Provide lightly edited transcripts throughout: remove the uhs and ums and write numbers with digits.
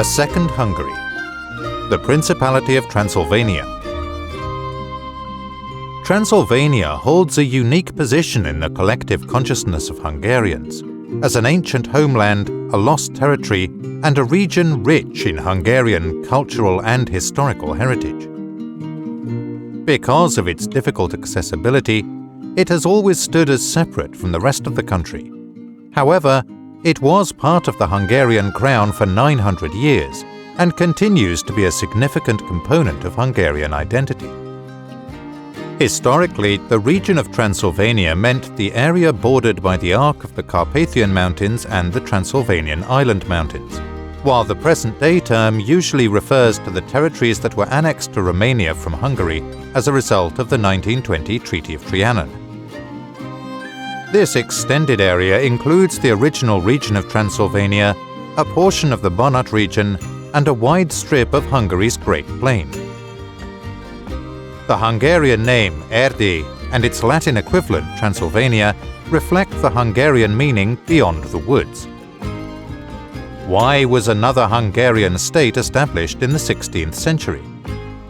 A second Hungary. The Principality of Transylvania. Transylvania holds a unique position in the collective consciousness of Hungarians, as an ancient homeland, a lost territory, and a region rich in Hungarian cultural and historical heritage. Because of its difficult accessibility, it has always stood as separate from the rest of the country. However, it was part of the Hungarian Crown for 900 years and continues to be a significant component of Hungarian identity. Historically, the region of Transylvania meant the area bordered by the arc of the Carpathian Mountains and the Transylvanian Island Mountains, while the present-day term usually refers to the territories that were annexed to Romania from Hungary as a result of the 1920 Treaty of Trianon. This extended area includes the original region of Transylvania, a portion of the Banat region, and a wide strip of Hungary's Great Plain. The Hungarian name Erdély and its Latin equivalent Transylvania reflect the Hungarian meaning beyond the woods. Why was another Hungarian state established in the 16th century?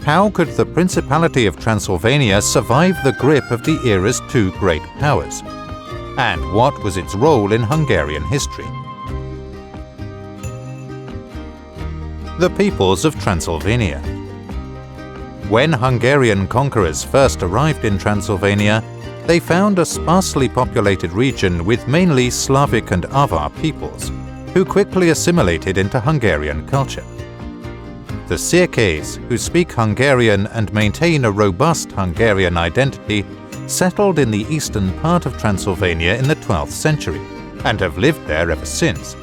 How could the Principality of Transylvania survive the grip of the era's two great powers? And what was its role in Hungarian history? The peoples of Transylvania. When Hungarian conquerors first arrived in Transylvania, they found a sparsely populated region with mainly Slavic and Avar peoples, who quickly assimilated into Hungarian culture. The Székelys, who speak Hungarian and maintain a robust Hungarian identity, settled in the eastern part of Transylvania in the 12th century and have lived there ever since.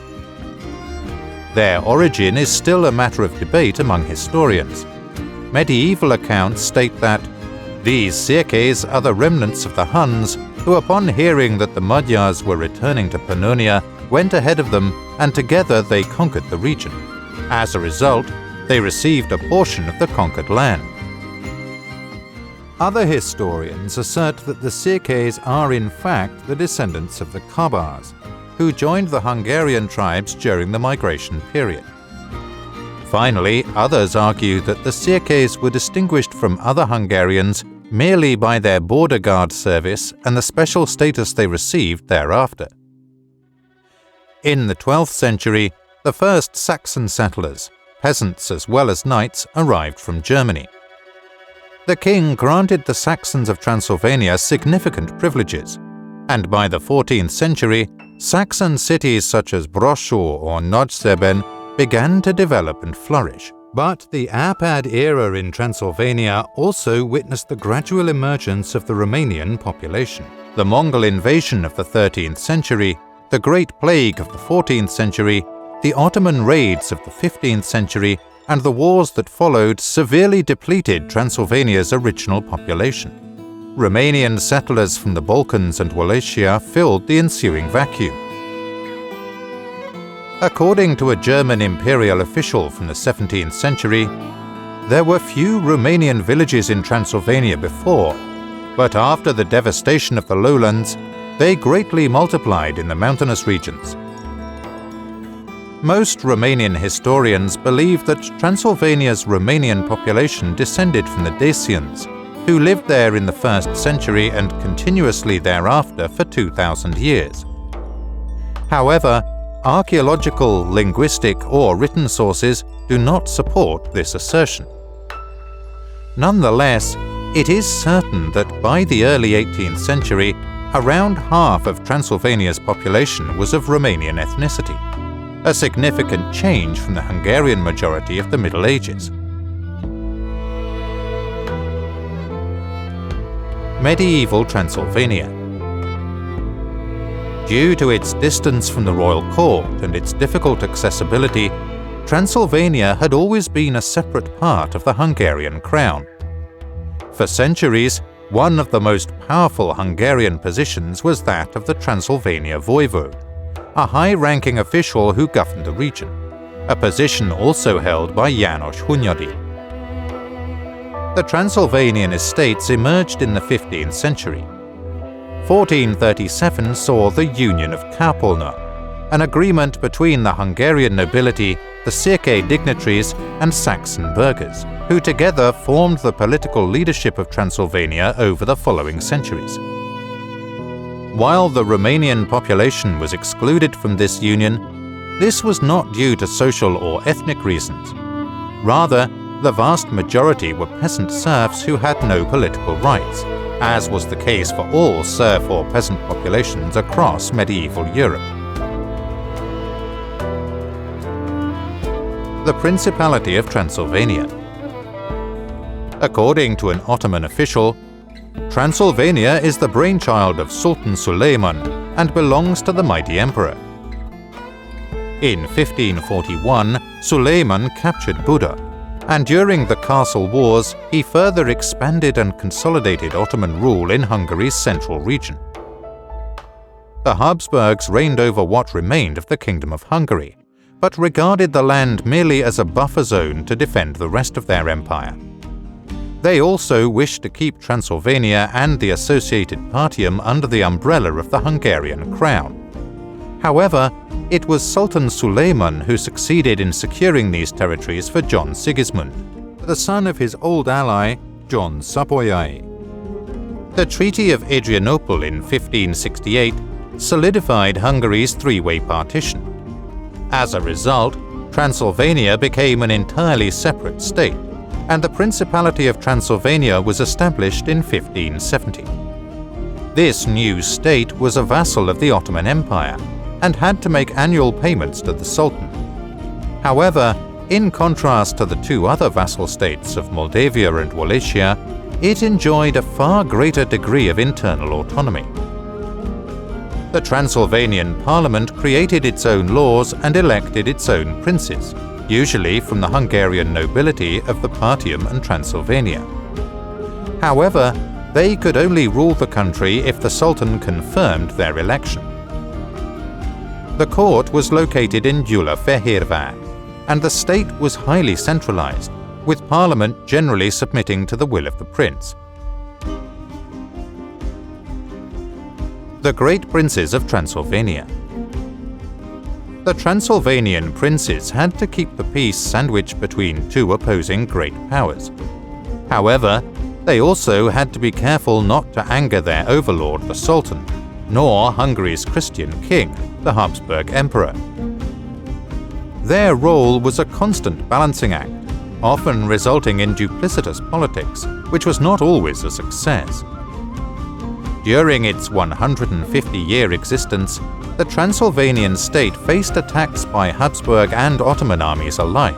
Their origin is still a matter of debate among historians. Medieval accounts state that these Székelys are the remnants of the Huns who, upon hearing that the Magyars were returning to Pannonia, went ahead of them and together they conquered the region. As a result, they received a portion of the conquered land. Other historians assert that the Székelys are in fact the descendants of the Kabars, who joined the Hungarian tribes during the migration period. Finally, others argue that the Székelys were distinguished from other Hungarians merely by their border guard service and the special status they received thereafter. In the 12th century, the first Saxon settlers, peasants as well as knights, arrived from Germany. The king granted the Saxons of Transylvania significant privileges, and by the 14th century, Saxon cities such as Brașov or Nagyszeben began to develop and flourish. But the Árpád era in Transylvania also witnessed the gradual emergence of the Romanian population. The Mongol invasion of the 13th century, the Great Plague of the 14th century, the Ottoman raids of the 15th century, and the wars that followed severely depleted Transylvania's original population. Romanian settlers from the Balkans and Wallachia filled the ensuing vacuum. According to a German imperial official from the 17th century, there were few Romanian villages in Transylvania before, but after the devastation of the lowlands, they greatly multiplied in the mountainous regions. Most Romanian historians believe that Transylvania's Romanian population descended from the Dacians, who lived there in the 1st century and continuously thereafter for 2,000 years. However, archaeological, linguistic, or written sources do not support this assertion. Nonetheless, it is certain that by the early 18th century, around half of Transylvania's population was of Romanian ethnicity, a significant change from the Hungarian majority of the Middle Ages. Medieval Transylvania. Due to its distance from the royal court and its difficult accessibility, Transylvania had always been a separate part of the Hungarian Crown. For centuries, one of the most powerful Hungarian positions was that of the Transylvania voivode, a high-ranking official who governed the region, a position also held by János Hunyadi. The Transylvanian estates emerged in the 15th century. 1437 saw the Union of Kápolna, an agreement between the Hungarian nobility, the Székely dignitaries, and Saxon burghers, who together formed the political leadership of Transylvania over the following centuries. While the Romanian population was excluded from this union, this was not due to social or ethnic reasons. Rather, the vast majority were peasant serfs who had no political rights, as was the case for all serf or peasant populations across medieval Europe. The Principality of Transylvania. According to an Ottoman official, Transylvania is the brainchild of Sultan Suleiman and belongs to the mighty emperor. In 1541, Suleiman captured Buda, and during the Castle Wars, he further expanded and consolidated Ottoman rule in Hungary's central region. The Habsburgs reigned over what remained of the Kingdom of Hungary, but regarded the land merely as a buffer zone to defend the rest of their empire. They also wished to keep Transylvania and the associated Partium under the umbrella of the Hungarian Crown. However, it was Sultan Suleiman who succeeded in securing these territories for John Sigismund, the son of his old ally, John Szapolyai. The Treaty of Adrianople in 1568 solidified Hungary's three-way partition. As a result, Transylvania became an entirely separate state, and the Principality of Transylvania was established in 1570. This new state was a vassal of the Ottoman Empire and had to make annual payments to the Sultan. However, in contrast to the two other vassal states of Moldavia and Wallachia, it enjoyed a far greater degree of internal autonomy. The Transylvanian Parliament created its own laws and elected its own princes, usually from the Hungarian nobility of the Partium and Transylvania. However, they could only rule the country if the Sultan confirmed their election. The court was located in Gyulafehérvár, and the state was highly centralized, with Parliament generally submitting to the will of the prince. The Great Princes of Transylvania. The Transylvanian princes had to keep the peace sandwiched between two opposing great powers. However, they also had to be careful not to anger their overlord, the Sultan, nor Hungary's Christian king, the Habsburg Emperor. Their role was a constant balancing act, often resulting in duplicitous politics, which was not always a success. During its 150-year existence, the Transylvanian state faced attacks by Habsburg and Ottoman armies alike.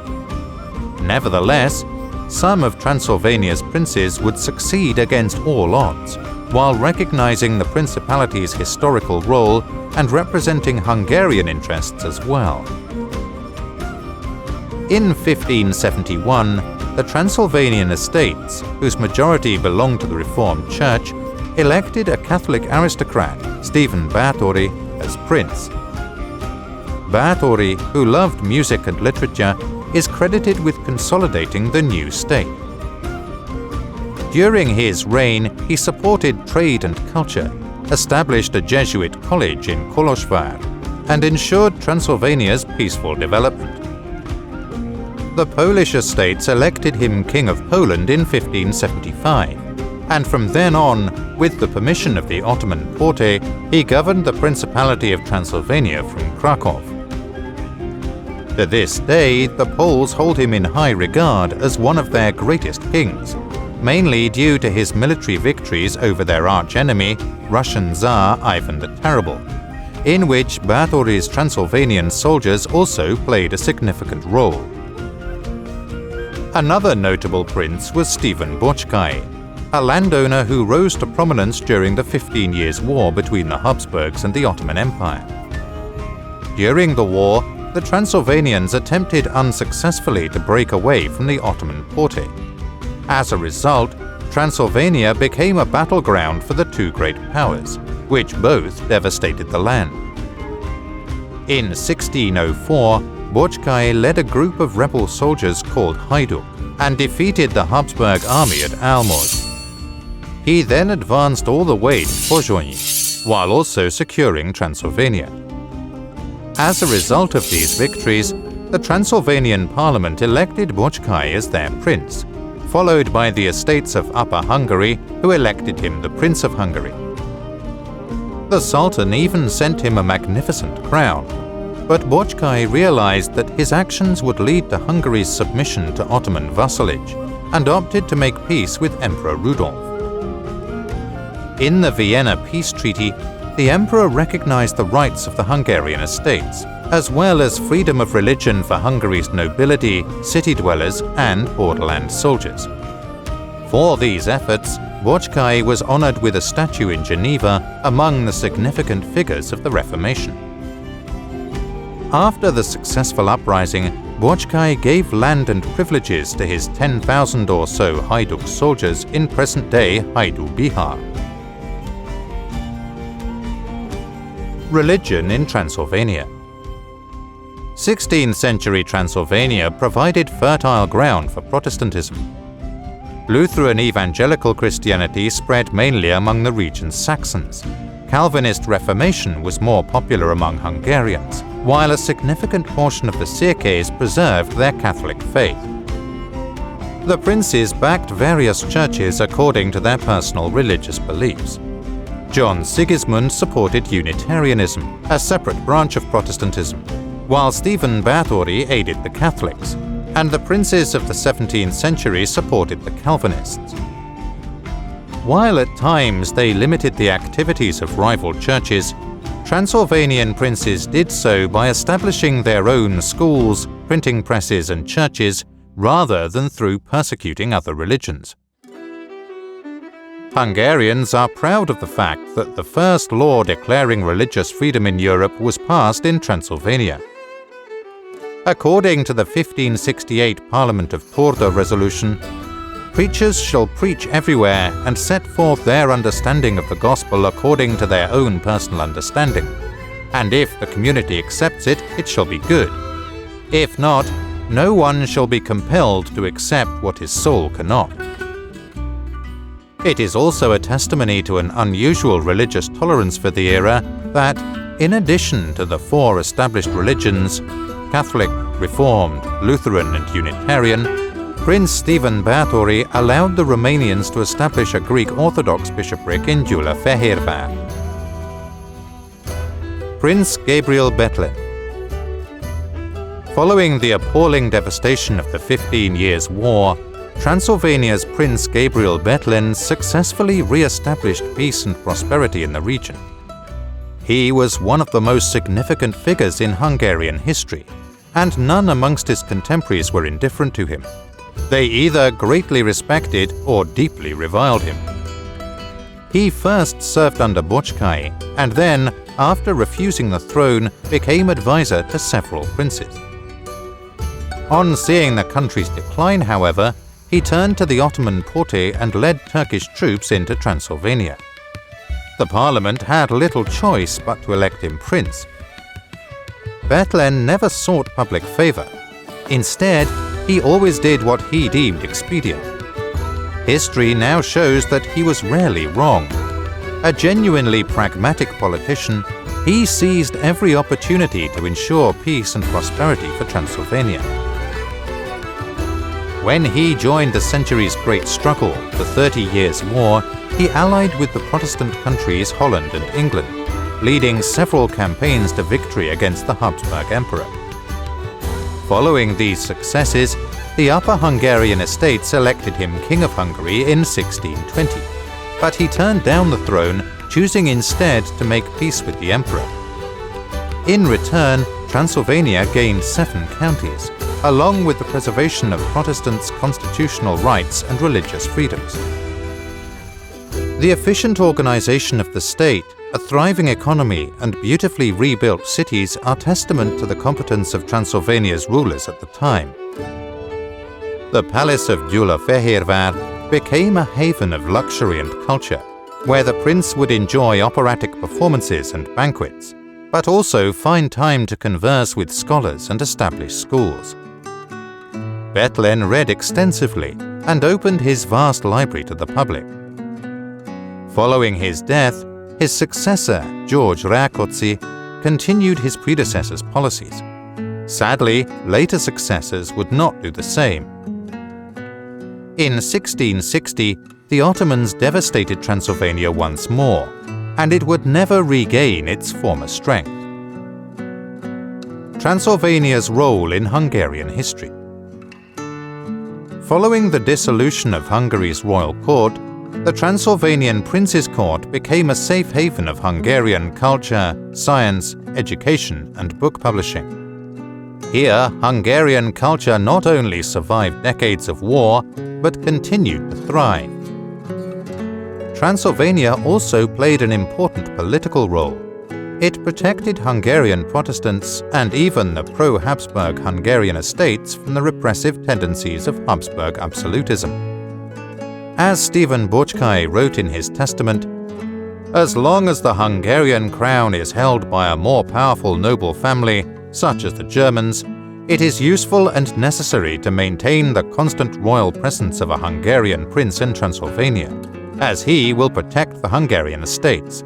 Nevertheless, some of Transylvania's princes would succeed against all odds, while recognizing the Principality's historical role and representing Hungarian interests as well. In 1571, the Transylvanian estates, whose majority belonged to the Reformed Church, elected a Catholic aristocrat, Stephen Báthory, as prince. Báthory, who loved music and literature, is credited with consolidating the new state. During his reign, he supported trade and culture, established a Jesuit college in Kolozsvár, and ensured Transylvania's peaceful development. The Polish estates elected him King of Poland in 1575, and from then on, with the permission of the Ottoman Porte, he governed the Principality of Transylvania from Kraków. To this day, the Poles hold him in high regard as one of their greatest kings, mainly due to his military victories over their archenemy, Russian Tsar Ivan the Terrible, in which Báthory's Transylvanian soldiers also played a significant role. Another notable prince was Stephen Bocskai, a landowner who rose to prominence during the 15 Years' War between the Habsburgs and the Ottoman Empire. During the war, the Transylvanians attempted unsuccessfully to break away from the Ottoman Porte. As a result, Transylvania became a battleground for the two great powers, which both devastated the land. In 1604, Bocskai led a group of rebel soldiers called Hajduk and defeated the Habsburg army at Almos. He then advanced all the way to Pozsony, while also securing Transylvania. As a result of these victories, the Transylvanian Parliament elected Bocskai as their prince, followed by the estates of Upper Hungary, who elected him the Prince of Hungary. The Sultan even sent him a magnificent crown, but Bocskai realized that his actions would lead to Hungary's submission to Ottoman vassalage, and opted to make peace with Emperor Rudolf. In the Vienna Peace Treaty, the emperor recognized the rights of the Hungarian estates, as well as freedom of religion for Hungary's nobility, city dwellers, and borderland soldiers. For these efforts, Bocskai was honored with a statue in Geneva among the significant figures of the Reformation. After the successful uprising, Bocskai gave land and privileges to his 10,000 or so Hajduk soldiers in present-day Hajdú Bihar. Religion in Transylvania. 16th century Transylvania provided fertile ground for Protestantism. Lutheran evangelical Christianity spread mainly among the region's Saxons. Calvinist Reformation was more popular among Hungarians, while a significant portion of the Cirques preserved their Catholic faith. The princes backed various churches according to their personal religious beliefs. John Sigismund supported Unitarianism, a separate branch of Protestantism, while Stephen Báthory aided the Catholics, and the princes of the 17th century supported the Calvinists. While at times they limited the activities of rival churches, Transylvanian princes did so by establishing their own schools, printing presses and churches, rather than through persecuting other religions. Hungarians are proud of the fact that the first law declaring religious freedom in Europe was passed in Transylvania. According to the 1568 Parliament of Porto resolution, preachers shall preach everywhere and set forth their understanding of the gospel according to their own personal understanding, and if the community accepts it, it shall be good. If not, no one shall be compelled to accept what his soul cannot. It is also a testimony to an unusual religious tolerance for the era that, in addition to the four established religions, Catholic, Reformed, Lutheran and Unitarian, Prince Stephen Báthory allowed the Romanians to establish a Greek Orthodox bishopric in Gyulafehérvár. Prince Gabriel Bethlen. Following the appalling devastation of the 15 Years' War, Transylvania's Prince Gabriel Bethlen successfully re-established peace and prosperity in the region. He was one of the most significant figures in Hungarian history, and none amongst his contemporaries were indifferent to him. They either greatly respected or deeply reviled him. He first served under Bocskai, and then, after refusing the throne, became advisor to several princes. On seeing the country's decline, however, he turned to the Ottoman Porte and led Turkish troops into Transylvania. The parliament had little choice but to elect him prince. Bethlen never sought public favor. Instead, he always did what he deemed expedient. History now shows that he was rarely wrong. A genuinely pragmatic politician, he seized every opportunity to ensure peace and prosperity for Transylvania. When he joined the century's great struggle, the 30 Years' War, he allied with the Protestant countries Holland and England, leading several campaigns to victory against the Habsburg Emperor. Following these successes, the Upper Hungarian estates elected him King of Hungary in 1620, but he turned down the throne, choosing instead to make peace with the emperor. In return, Transylvania gained 7 counties, along with the preservation of Protestants' constitutional rights and religious freedoms. The efficient organization of the state, a thriving economy, and beautifully rebuilt cities are testament to the competence of Transylvania's rulers at the time. The Palace of Gyulafehérvár became a haven of luxury and culture, where the prince would enjoy operatic performances and banquets, but also find time to converse with scholars and establish schools. Bethlen read extensively and opened his vast library to the public. Following his death, his successor, George Rákóczi, continued his predecessors' policies. Sadly, later successors would not do the same. In 1660, the Ottomans devastated Transylvania once more, and it would never regain its former strength. Transylvania's role in Hungarian history. Following the dissolution of Hungary's royal court, the Transylvanian Prince's Court became a safe haven of Hungarian culture, science, education, and book publishing. Here, Hungarian culture not only survived decades of war, but continued to thrive. Transylvania also played an important political role. It protected Hungarian Protestants and even the pro-Habsburg Hungarian estates from the repressive tendencies of Habsburg absolutism. As Stephen Bocskai wrote in his testament, "As long as the Hungarian crown is held by a more powerful noble family, such as the Germans, it is useful and necessary to maintain the constant royal presence of a Hungarian prince in Transylvania, as he will protect the Hungarian estates.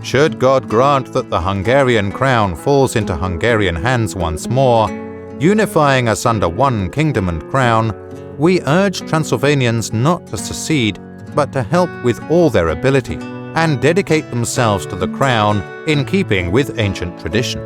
Should God grant that the Hungarian crown falls into Hungarian hands once more, unifying us under one kingdom and crown, we urge Transylvanians not to secede, but to help with all their ability, and dedicate themselves to the crown in keeping with ancient tradition."